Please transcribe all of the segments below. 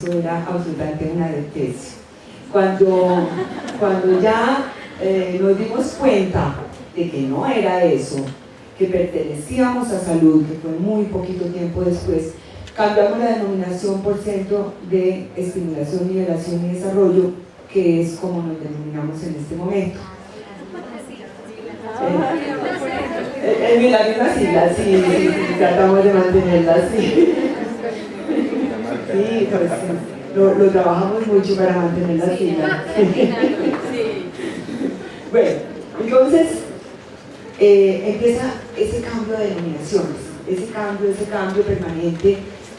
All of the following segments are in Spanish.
Eso era absolutamente una advertencia. Cuando ya nos dimos cuenta de que no era eso, que pertenecíamos a salud, que fue muy poquito tiempo después, cambiamos la denominación por Centro de Estimulación, Nivelación y Desarrollo, que es como nos denominamos en este momento. Las mismas siglas, sí, tratamos de mantenerlas, sí. Sí, pues lo trabajamos mucho para mantener las siglas. Bueno, entonces empieza ese cambio de denominaciones, ese cambio permanente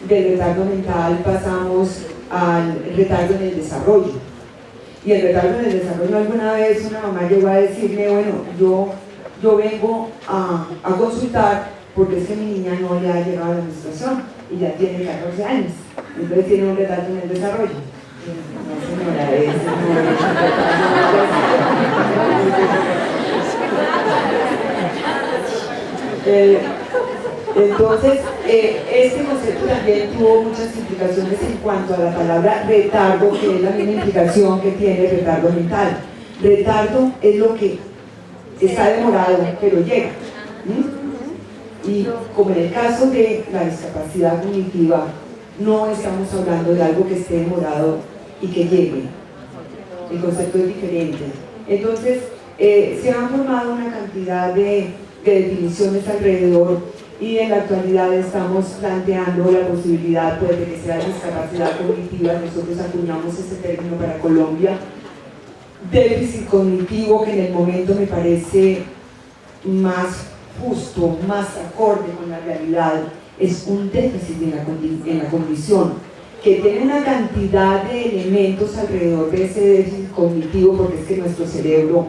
del retardo mental. Pasamos al retardo en el desarrollo. Y el retardo en el desarrollo, alguna vez una mamá llegó a decirme, bueno, yo vengo a consultar porque es que mi niña no le ha llegado a la menstruación y ya tiene 14 años, entonces tiene un retardo en el desarrollo. No, señora, ese no es un retardo. Entonces, este concepto también tuvo muchas implicaciones en cuanto a la palabra retardo, que es la misma implicación que tiene el retardo mental. Retardo es lo que está demorado, pero llega. Y como en el caso de la discapacidad cognitiva, no estamos hablando de algo que esté demorado y que llegue. El concepto es diferente. Entonces, se han formado una cantidad de definiciones alrededor, y en la actualidad estamos planteando la posibilidad, pues, de que sea discapacidad cognitiva. Nosotros acuñamos ese término para Colombia. Déficit cognitivo, que en el momento me parece más justo, más acorde con la realidad, es un déficit en la condición, que tiene una cantidad de elementos alrededor de ese déficit cognitivo, porque es que nuestro cerebro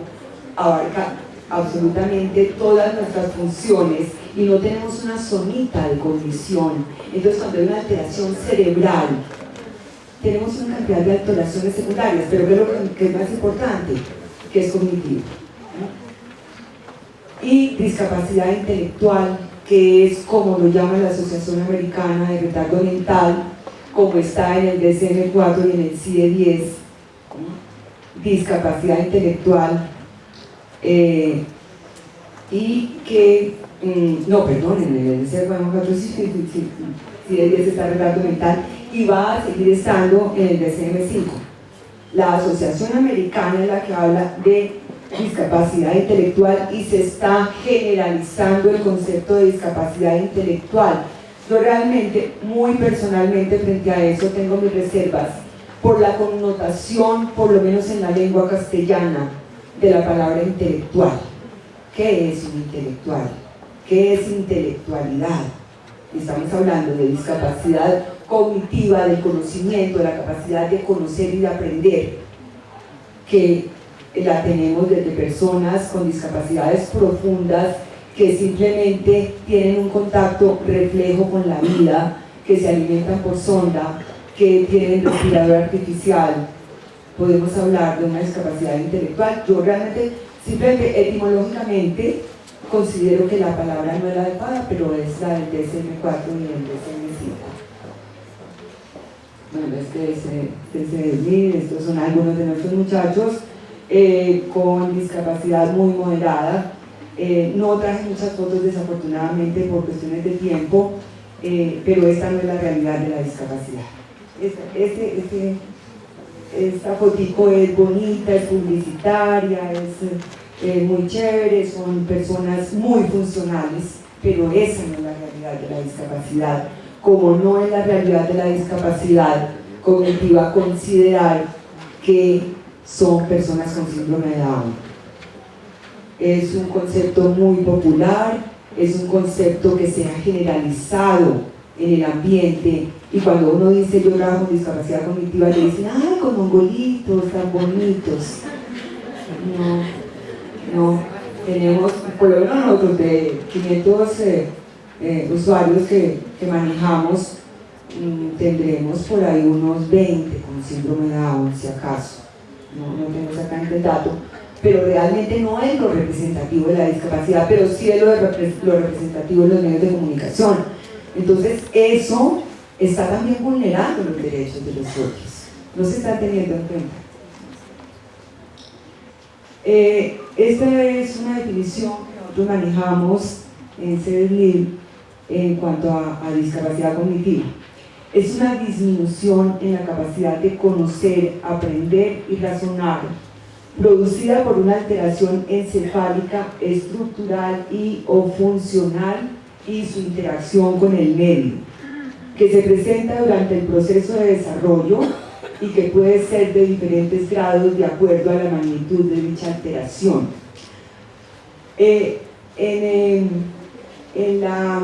abarca absolutamente todas nuestras funciones y no tenemos una zonita de cognición. Entonces, cuando hay una alteración cerebral, tenemos una cantidad de alteraciones secundarias, pero ¿qué es lo que es más importante? Que es cognitivo, ¿no? Y discapacidad intelectual, que es como lo llama la Asociación Americana de Retardo Mental, como está en el DSM-4 y en el CIE-10, ¿no? Discapacidad intelectual, y que, no, perdonen, en el DSM-4 CIE-10 está retardo mental, y va a seguir estando en el DSM-5. La Asociación Americana es la que habla de discapacidad intelectual y se está generalizando el concepto de discapacidad intelectual. Yo realmente, muy personalmente, frente a eso tengo mis reservas por la connotación, por lo menos en la lengua castellana, de la palabra intelectual. ¿Qué es un intelectual? ¿Qué es intelectualidad? Estamos hablando de discapacidad cognitiva, del conocimiento, de la capacidad de conocer y de aprender, que la tenemos desde personas con discapacidades profundas que simplemente tienen un contacto reflejo con la vida, que se alimentan por sonda, que tienen respirador artificial. Podemos hablar de una discapacidad intelectual. Yo realmente, simplemente etimológicamente, considero que la palabra no es la adecuada, pero es la del DSM-4 y el DSM-5. Bueno, estos son algunos de nuestros muchachos con discapacidad muy moderada. No traje muchas fotos, desafortunadamente, por cuestiones de tiempo, pero esta no es la realidad de la discapacidad. Esta fotico es bonita, es publicitaria, es muy chévere, son personas muy funcionales, pero esa no es la realidad de la discapacidad. Como no es la realidad de la discapacidad cognitiva considerar que son personas con síndrome de Down. Es un concepto muy popular, es un concepto que se ha generalizado en el ambiente, y cuando uno dice yo trabajo con discapacidad cognitiva, le dicen, ¡ay, con mongolitos tan bonitos! No, tenemos, por lo menos nosotros, de 500 usuarios que manejamos, tendremos por ahí unos 20 con síndrome de Down, si acaso. No tengo exactamente el dato, pero realmente no es lo representativo de la discapacidad, pero sí es lo representativo de los medios de comunicación. Entonces, eso está también vulnerando los derechos de los otros. No se está teniendo en cuenta. Esta es una definición que nosotros manejamos en CEDESLIB en cuanto a discapacidad cognitiva. Es una disminución en la capacidad de conocer, aprender y razonar, producida por una alteración encefálica, estructural y o funcional y su interacción con el medio, que se presenta durante el proceso de desarrollo y que puede ser de diferentes grados de acuerdo a la magnitud de dicha alteración. En la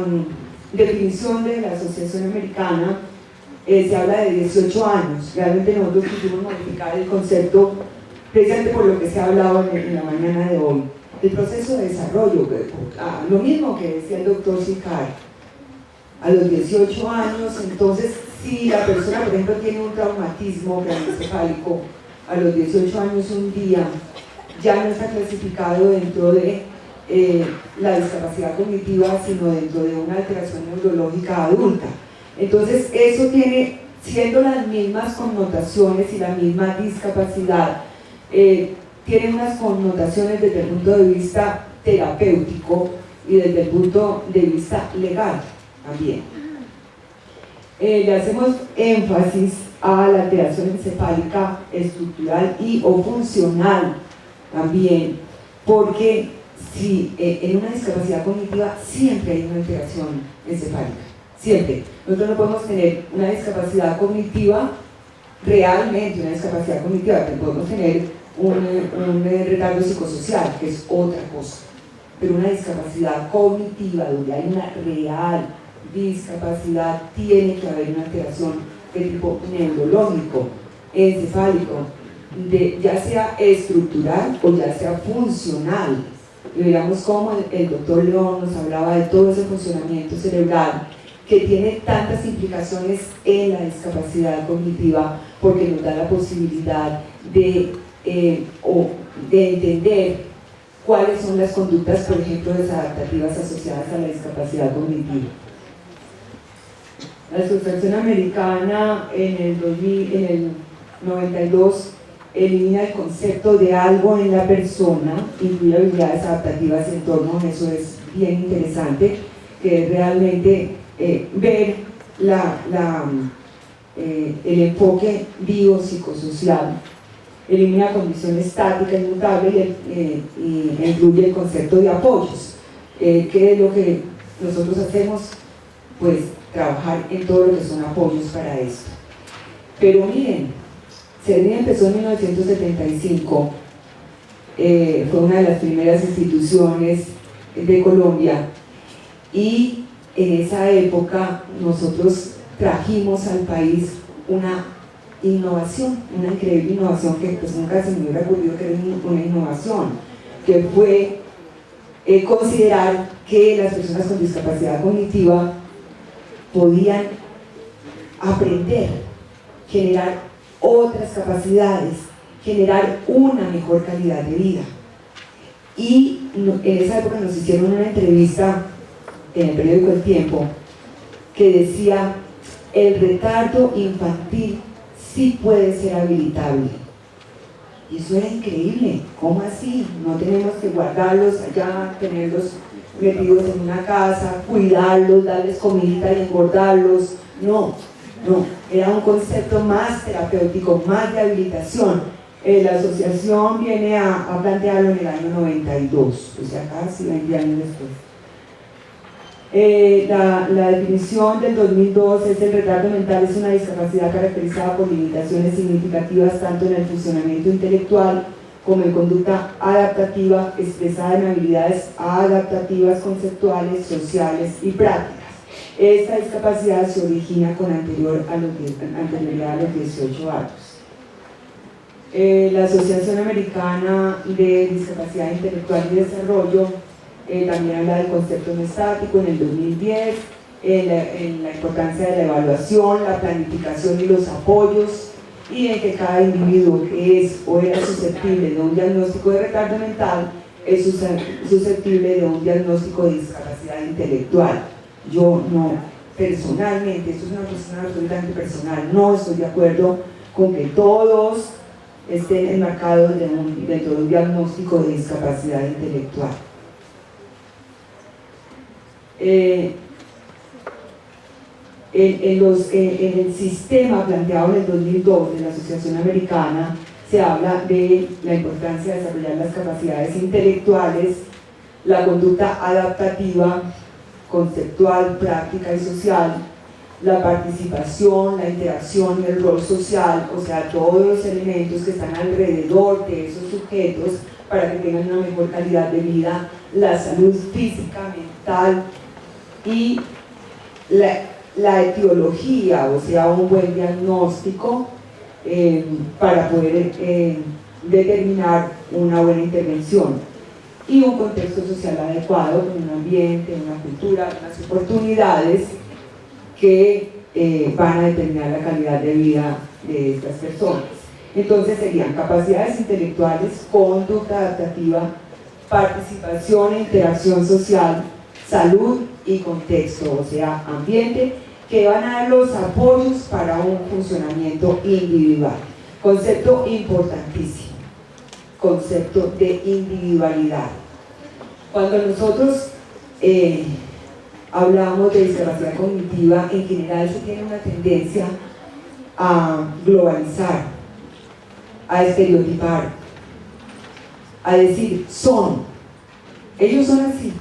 definición de la Asociación Americana se habla de 18 años. Realmente nosotros quisimos modificar el concepto precisamente por lo que se ha hablado en la mañana de hoy. El proceso de desarrollo, lo mismo que decía el doctor Sicar, a los 18 años, entonces si la persona, por ejemplo, tiene un traumatismo craneoencefálico, a los 18 años un día, ya no está clasificado dentro de la discapacidad cognitiva, sino dentro de una alteración neurológica adulta. Entonces eso tiene, siendo las mismas connotaciones y la misma discapacidad, tiene unas connotaciones desde el punto de vista terapéutico y desde el punto de vista legal también. Le hacemos énfasis a la alteración encefálica, estructural y o funcional también, porque si en una discapacidad cognitiva siempre hay una alteración encefálica, siempre. Nosotros no podemos tener una discapacidad cognitiva, realmente una discapacidad cognitiva, pero podemos tener un retardo psicosocial, que es otra cosa, pero una discapacidad cognitiva donde hay una real discapacidad, tiene que haber una alteración de tipo neurológico, encefálico, ya sea estructural o ya sea funcional. Y veamos cómo el doctor León nos hablaba de todo ese funcionamiento cerebral que tiene tantas implicaciones en la discapacidad cognitiva, porque nos da la posibilidad de entender cuáles son las conductas, por ejemplo, desadaptativas asociadas a la discapacidad cognitiva. La Asociación Americana en el 92 elimina el concepto de algo en la persona, incluye habilidades adaptativas en torno, eso es bien interesante, que es realmente ver el enfoque biopsicosocial. Elimina condición estática inmutable y incluye el concepto de apoyos. ¿Qué es lo que nosotros hacemos? Pues trabajar en todo lo que son apoyos para esto. Pero miren, CEDESLIB empezó en 1975, fue una de las primeras instituciones de Colombia, y en esa época nosotros trajimos al país una innovación, una increíble innovación que pues nunca se me hubiera ocurrido que era una innovación, que fue considerar que las personas con discapacidad cognitiva podían aprender, generar otras capacidades, generar una mejor calidad de vida. Y en esa época nos hicieron una entrevista en el periódico El Tiempo que decía: el retardo infantil sí puede ser habilitable. Y eso era increíble. ¿Cómo así? No tenemos que guardarlos allá, tenerlos metidos en una casa, cuidarlos, darles comida y engordarlos. No, era un concepto más terapéutico, más de habilitación. La asociación viene a plantearlo en el año 92, o sea, casi 20 años después. La definición del 2002 es: el retardo mental es una discapacidad caracterizada por limitaciones significativas tanto en el funcionamiento intelectual como en conducta adaptativa, expresada en habilidades adaptativas, conceptuales, sociales y prácticas. Esta discapacidad se origina con anterioridad a los 18 años. La Asociación Americana de Discapacidad Intelectual y Desarrollo también habla del concepto no estático en el 2010, en la importancia de la evaluación, la planificación y los apoyos, y en que cada individuo que es o era susceptible de un diagnóstico de retardo mental es susceptible de un diagnóstico de discapacidad intelectual. Yo no personalmente, esto es una cuestión absolutamente personal, no estoy de acuerdo con que todos estén enmarcados dentro de un diagnóstico de discapacidad intelectual. En el sistema planteado en el 2002 de la Asociación Americana se habla de la importancia de desarrollar las capacidades intelectuales, la conducta adaptativa, conceptual, práctica y social, la participación, la interacción y el rol social, o sea, todos los elementos que están alrededor de esos sujetos para que tengan una mejor calidad de vida, la salud física, mental y la etiología, o sea, un buen diagnóstico para poder determinar una buena intervención, y un contexto social adecuado, con un ambiente, una cultura, unas oportunidades que van a determinar la calidad de vida de estas personas. Entonces serían capacidades intelectuales, conducta adaptativa, participación e interacción social, salud y contexto, o sea, ambiente, que van a dar los apoyos para un funcionamiento individual. Concepto importantísimo, concepto de individualidad. Cuando nosotros hablamos de discapacidad cognitiva, en general se tiene una tendencia a globalizar, a estereotipar, a decir ellos son así,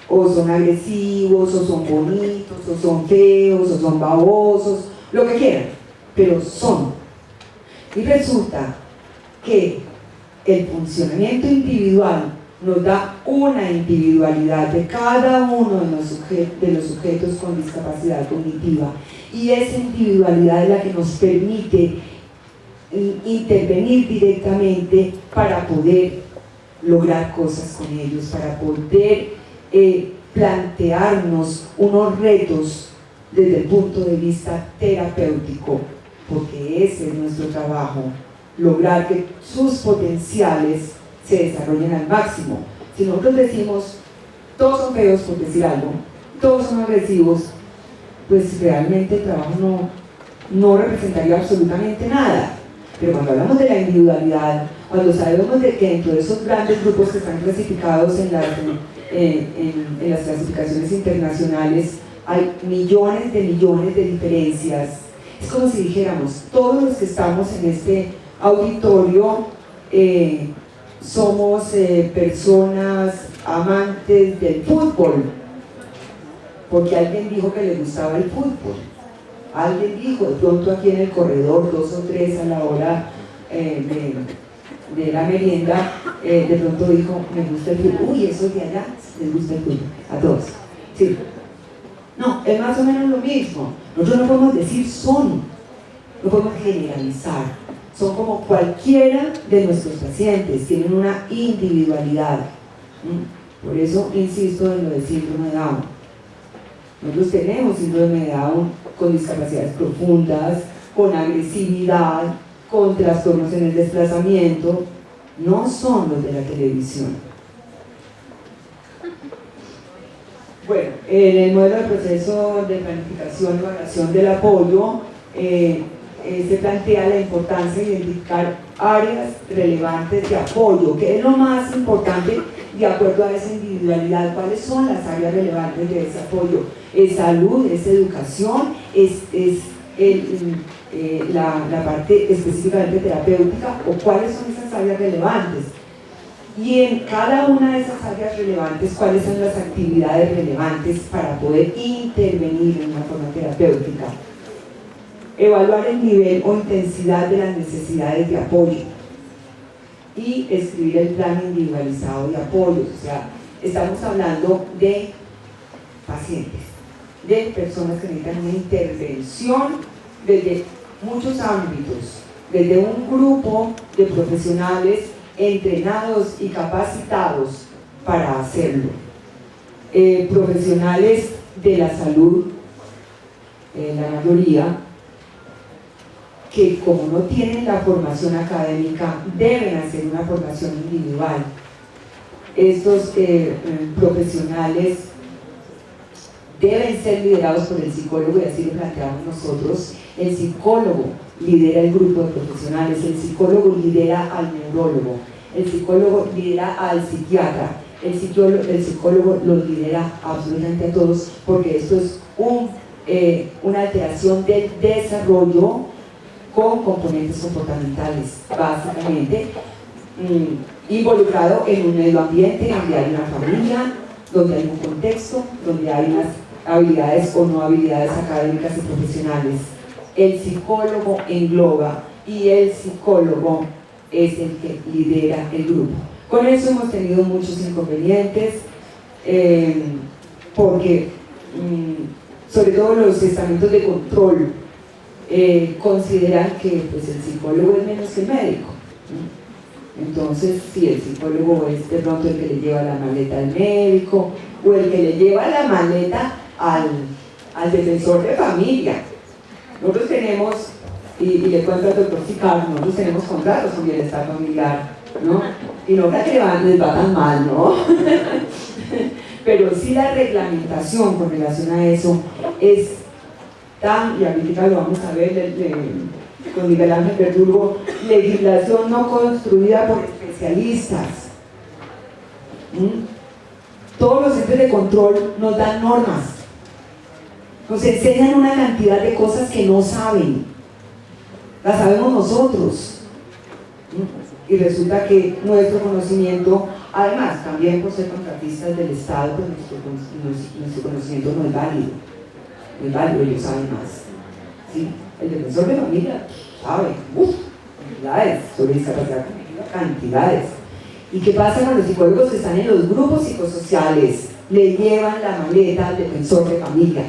o son agresivos, o son bonitos, o son feos, o son babosos, lo que quieran, pero son. Y resulta que el funcionamiento individual nos da una individualidad de cada uno de los sujetos con discapacidad cognitiva, y esa individualidad es la que nos permite intervenir directamente para poder lograr cosas con ellos, para poder plantearnos unos retos desde el punto de vista terapéutico, porque ese es nuestro trabajo, lograr que sus potenciales se desarrollen al máximo. Si nosotros decimos todos son feos, por decir algo, todos son agresivos, pues realmente el trabajo no representaría absolutamente nada. Pero cuando hablamos de la individualidad, cuando sabemos de que dentro de esos grandes grupos que están clasificados en las clasificaciones internacionales hay millones de diferencias, es como si dijéramos, todos los que estamos en este auditorio somos personas amantes del fútbol, porque alguien dijo que le gustaba el fútbol, alguien dijo, de pronto aquí en el corredor, 2 o 3 a la hora de la merienda, de pronto dijo, me gusta el fútbol, uy, esos de allá les gusta el fútbol, a todos, sí. No, es más o menos lo mismo. Nosotros no podemos decir no podemos generalizar, son como cualquiera de nuestros pacientes, tienen una individualidad. Por eso insisto en lo del síndrome de Down. Nosotros tenemos síndrome de Down con discapacidades profundas, con agresividad, con trastornos en el desplazamiento, no son los de la televisión. Bueno, en el modelo de proceso de planificación y evaluación del apoyo se plantea la importancia de identificar áreas relevantes de apoyo, que es lo más importante de acuerdo a esa individualidad. ¿Cuáles son las áreas relevantes de ese apoyo? ¿Es salud? ¿Es educación? ¿Es la parte específicamente terapéutica? ¿O cuáles son esas áreas relevantes? Y en cada una de esas áreas relevantes, ¿cuáles son las actividades relevantes para poder intervenir en una forma terapéutica? Evaluar el nivel o intensidad de las necesidades de apoyo y escribir el plan individualizado de apoyo. O sea, estamos hablando de pacientes, de personas que necesitan una intervención desde muchos ámbitos, desde un grupo de profesionales entrenados y capacitados para hacerlo, profesionales de la salud, la mayoría, que como no tienen la formación académica, deben hacer una formación individual. Estos profesionales deben ser liderados por el psicólogo, y así lo planteamos nosotros. El psicólogo lidera el grupo de profesionales, el psicólogo lidera al neurólogo, el psicólogo lidera al psiquiatra, el psicólogo los lidera absolutamente a todos, porque esto es una alteración del desarrollo con componentes comportamentales, básicamente involucrado en un medio ambiente donde hay una familia, donde hay un contexto, donde hay unas habilidades o no habilidades académicas y profesionales. El psicólogo engloba y el psicólogo es el que lidera el grupo. Con eso hemos tenido muchos inconvenientes, porque sobre todo los estamentos de control consideran que pues, el psicólogo es menos que el médico. Entonces, si el psicólogo es de pronto el que le lleva la maleta al médico o el que le lleva la maleta al defensor de familia. Nosotros tenemos, y le cuento al doctor Sicardo, nosotros tenemos contratos con bienestar familiar, ¿no? Y no creo que les va tan mal, ¿no? Pero sí la reglamentación con relación a eso es tan, y ahorita lo vamos a ver con Miguel Ángel Verdugo, legislación no construida por especialistas. Todos los entes de control nos dan normas, nos enseñan una cantidad de cosas que no saben, las sabemos nosotros, y resulta que nuestro conocimiento, además también por ser contratistas del Estado, pues nuestro conocimiento no es válido, ellos saben más, ¿sí? El defensor de familia sabe, cantidades sobre discapacidad cognitiva, cantidades. ¿Y qué pasa con los psicólogos que están en los grupos psicosociales? Le llevan la maleta al defensor de familia.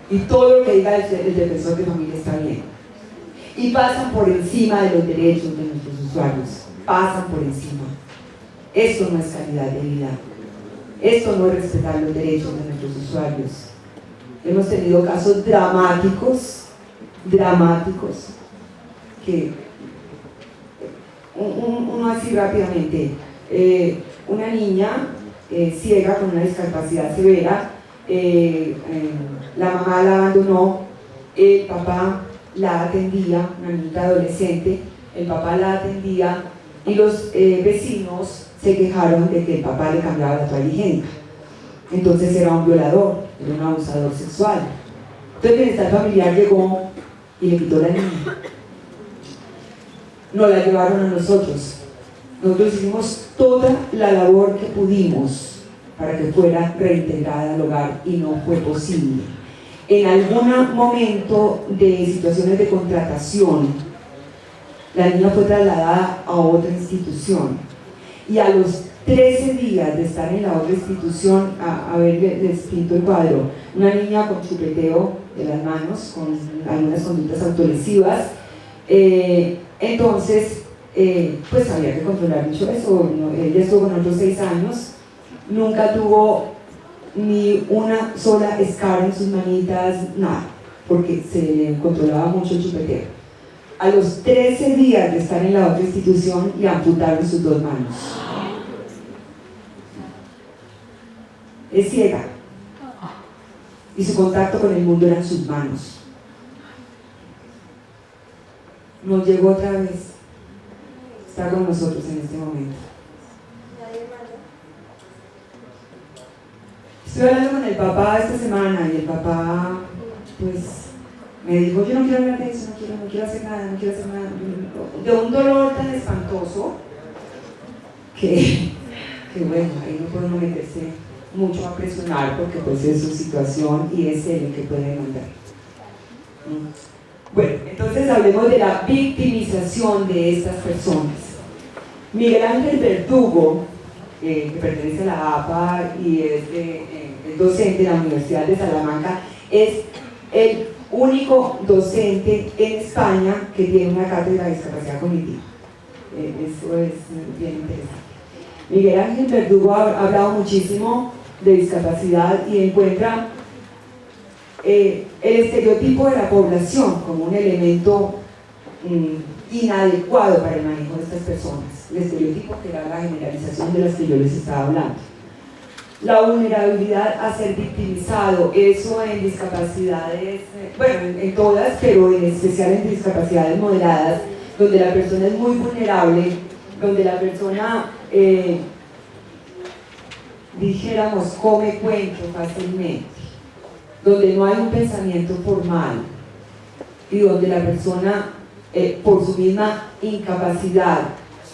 Y todo lo que diga el defensor de familia está bien. Y pasan por encima de los derechos de nuestros usuarios. Pasan por encima. Esto no es calidad de vida. Esto no es respetar los derechos de nuestros usuarios. Hemos tenido casos dramáticos, que uno así rápidamente, una niña ciega con una discapacidad severa, la mamá la abandonó, el papá la atendía, una niña adolescente, el papá la atendía y los vecinos se quejaron de que el papá le cambiaba la toalla higiénica. Entonces era un violador, era un abusador sexual. Entonces el bienestar familiar llegó y le quitó la niña. Nos la llevaron a nosotros. Nosotros hicimos toda la labor que pudimos para que fuera reintegrada al hogar y no fue posible. En algún momento de situaciones de contratación, la niña fue trasladada a otra institución y a los 13 días de estar en la otra institución, a ver, les pinto el cuadro, una niña con chupeteo de las manos, con algunas conductas autolesivas, entonces, pues había que controlar mucho eso. Ella estuvo con otros 6 años, nunca tuvo ni una sola escara en sus manitas, nada, porque se le controlaba mucho el chupeteo. A los 13 días de estar en la otra institución le amputaron sus 2 manos. Es ciega y su contacto con el mundo eran sus manos. Nos llegó otra vez, está con nosotros en este momento. Estoy hablando con el papá esta semana y el papá pues me dijo: yo no quiero hablar de eso, no quiero hacer nada, de un dolor tan espantoso que bueno, ahí no puede uno meterse mucho a presionar, porque pues es su situación y es él el que puede demandar. Bueno, entonces hablemos de la victimización de estas personas. Miguel Ángel Verdugo, que pertenece a la APA y es el docente de la Universidad de Salamanca, es el único docente en España que tiene una cátedra de discapacidad cognitiva. Eso es bien interesante. Miguel Ángel Verdugo ha hablado muchísimo de discapacidad y encuentra el estereotipo de la población como un elemento inadecuado para el manejo de estas personas. El estereotipo que era la generalización de las que yo les estaba hablando. La vulnerabilidad a ser victimizado, eso en discapacidades, bueno, en todas, pero en especial en discapacidades moderadas, donde la persona es muy vulnerable, donde la persona, dijéramos, come cuento fácilmente, donde no hay un pensamiento formal y donde la persona, por su misma incapacidad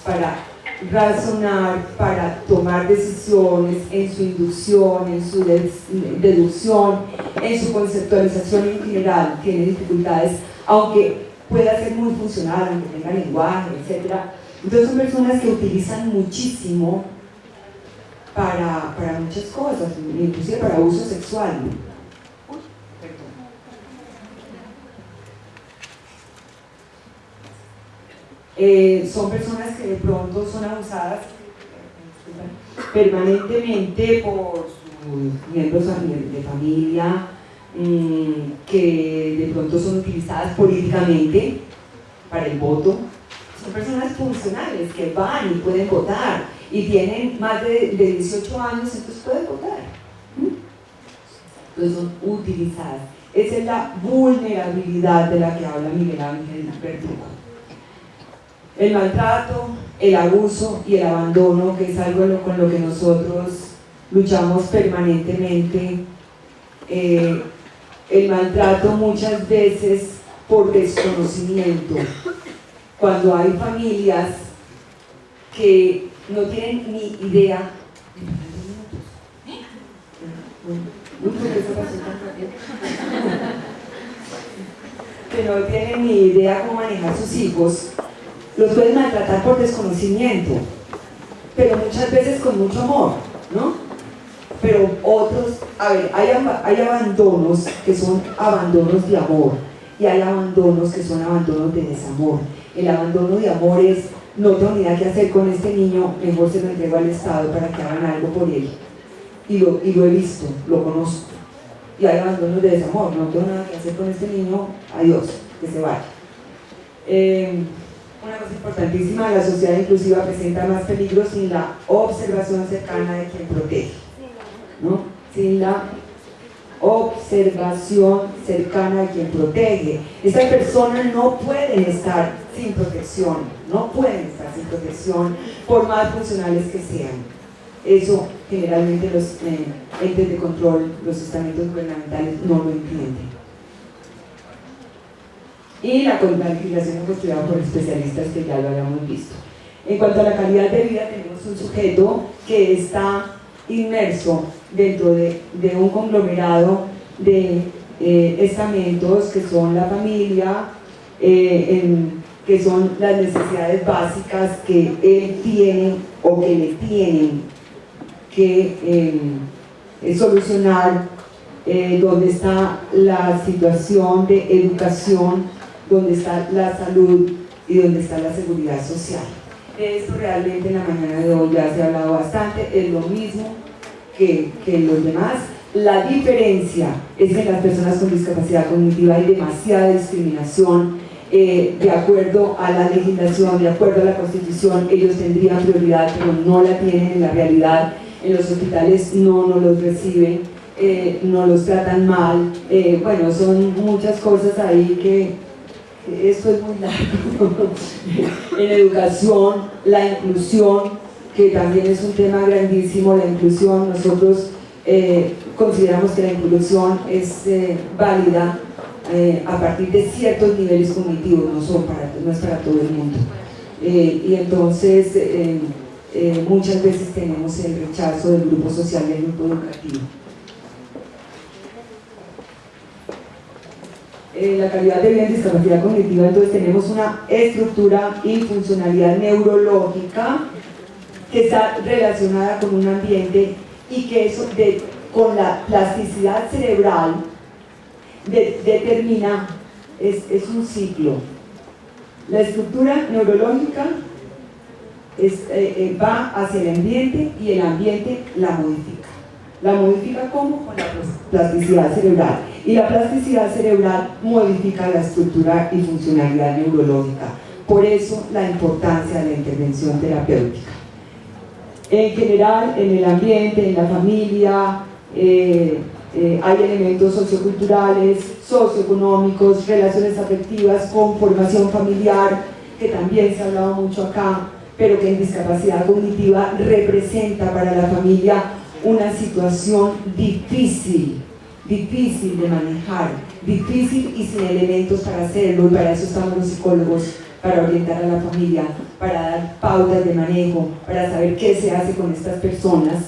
para razonar, para tomar decisiones en su inducción, en su deducción, en su conceptualización en general, tiene dificultades, aunque pueda ser muy funcional, aunque tenga lenguaje, etc. Entonces son personas que utilizan muchísimo para muchas cosas, inclusive para uso sexual. Son personas que de pronto son abusadas permanentemente por sus miembros de familia, que de pronto son utilizadas políticamente para el voto. Son personas funcionales que van y pueden votar y tienen más de 18 años, entonces pueden votar. Entonces son utilizadas. Esa es la vulnerabilidad de la que habla Miguel Ángel Verdugo. El maltrato, el abuso y el abandono, que es algo con lo que nosotros luchamos permanentemente. El maltrato muchas veces por desconocimiento. Cuando hay familias que no tienen ni idea, que no tienen ni idea cómo manejar sus hijos, los pueden maltratar por desconocimiento, pero muchas veces con mucho amor, ¿no? Pero otros, a ver, hay abandonos que son abandonos de amor y hay abandonos que son abandonos de desamor. El abandono de amor es: no tengo ni idea qué hacer con este niño, mejor se lo entrego al Estado para que hagan algo por él. Y lo he visto, lo conozco. Y hay abandonos de desamor: no tengo nada que hacer con este niño, adiós, que se vaya. Una cosa importantísima: la sociedad inclusiva presenta más peligros sin la observación cercana de quien protege, ¿no? Sin la observación cercana de quien protege. Estas personas no pueden estar sin protección, no pueden estar sin protección, por más funcionales que sean. Eso generalmente los entes de control, los estamentos gubernamentales no lo entienden. Y la legislación construida por especialistas, que ya lo habíamos visto. En cuanto a la calidad de vida, tenemos un sujeto que está inmerso dentro de un conglomerado de estamentos que son la familia, que son las necesidades básicas que él tiene o que le tienen que solucionar, donde está la situación de educación, donde está la salud y donde está la seguridad social. Esto realmente en la mañana de hoy ya se ha hablado bastante, es lo mismo que los demás. La diferencia es que en las personas con discapacidad cognitiva hay demasiada discriminación. De acuerdo a la legislación, de acuerdo a la Constitución, ellos tendrían prioridad, pero no la tienen en la realidad. En los hospitales no los reciben, no los tratan mal. Bueno, son muchas cosas ahí que esto es muy largo. En educación, la inclusión, que también es un tema grandísimo. La inclusión, nosotros consideramos que la inclusión es válida a partir de ciertos niveles cognitivos, no es para todo el mundo. Y entonces muchas veces tenemos el rechazo del grupo social y del grupo educativo. La calidad de vida en discapacidad cognitiva, entonces tenemos una estructura y funcionalidad neurológica que está relacionada con un ambiente, y que eso con la plasticidad cerebral determina, es un ciclo. La estructura neurológica va hacia el ambiente y el ambiente la modifica. ¿La modifica cómo? Con la plasticidad cerebral. Y la plasticidad cerebral modifica la estructura y funcionalidad neurológica. Por eso la importancia de la intervención terapéutica. En general, en el ambiente, en la familia, hay elementos socioculturales, socioeconómicos, relaciones afectivas, conformación familiar, que también se ha hablado mucho acá, pero que en discapacidad cognitiva representa para la familia una situación difícil de manejar, difícil y sin elementos para hacerlo, y para eso estamos los psicólogos, para orientar a la familia, para dar pautas de manejo, para saber qué se hace con estas personas,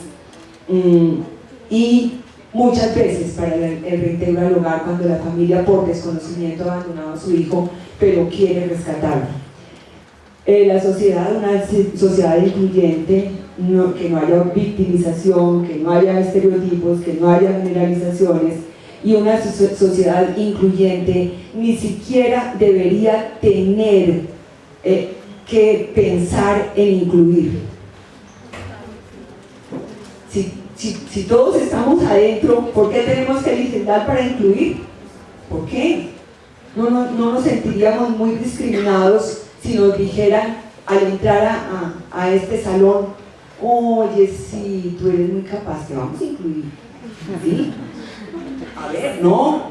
y muchas veces para el reintegro al hogar cuando la familia por desconocimiento ha abandonado a su hijo, pero quiere rescatarlo. La sociedad, una sociedad incluyente, que no haya victimización, que no haya estereotipos, que no haya generalizaciones, y una sociedad incluyente ni siquiera debería tener que pensar en incluir. Si todos estamos adentro, ¿por qué tenemos que legislar para incluir? ¿Por qué? No nos sentiríamos muy discriminados si nos dijeran al entrar a este salón: oye, sí, tú eres muy capaz, te vamos a incluir. ¿Sí? A ver, no,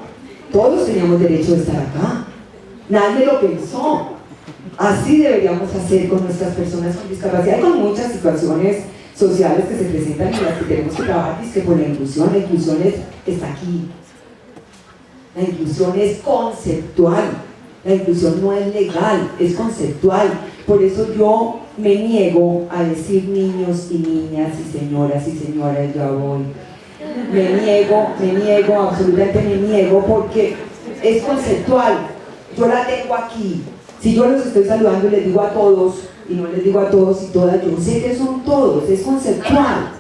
todos teníamos derecho a estar acá, nadie lo pensó. Así deberíamos hacer con nuestras personas con discapacidad y con muchas situaciones sociales que se presentan y las que tenemos que trabajar. Y es que por la inclusión está aquí. La inclusión es conceptual, la inclusión no es legal, es conceptual. Por eso yo me niego a decir niños y niñas y señoras, ya voy. Me niego, absolutamente me niego, porque es conceptual. Yo la tengo aquí. Si yo los estoy saludando y les digo a todos, y no les digo a todos y todas, yo sé que son todos, es conceptual.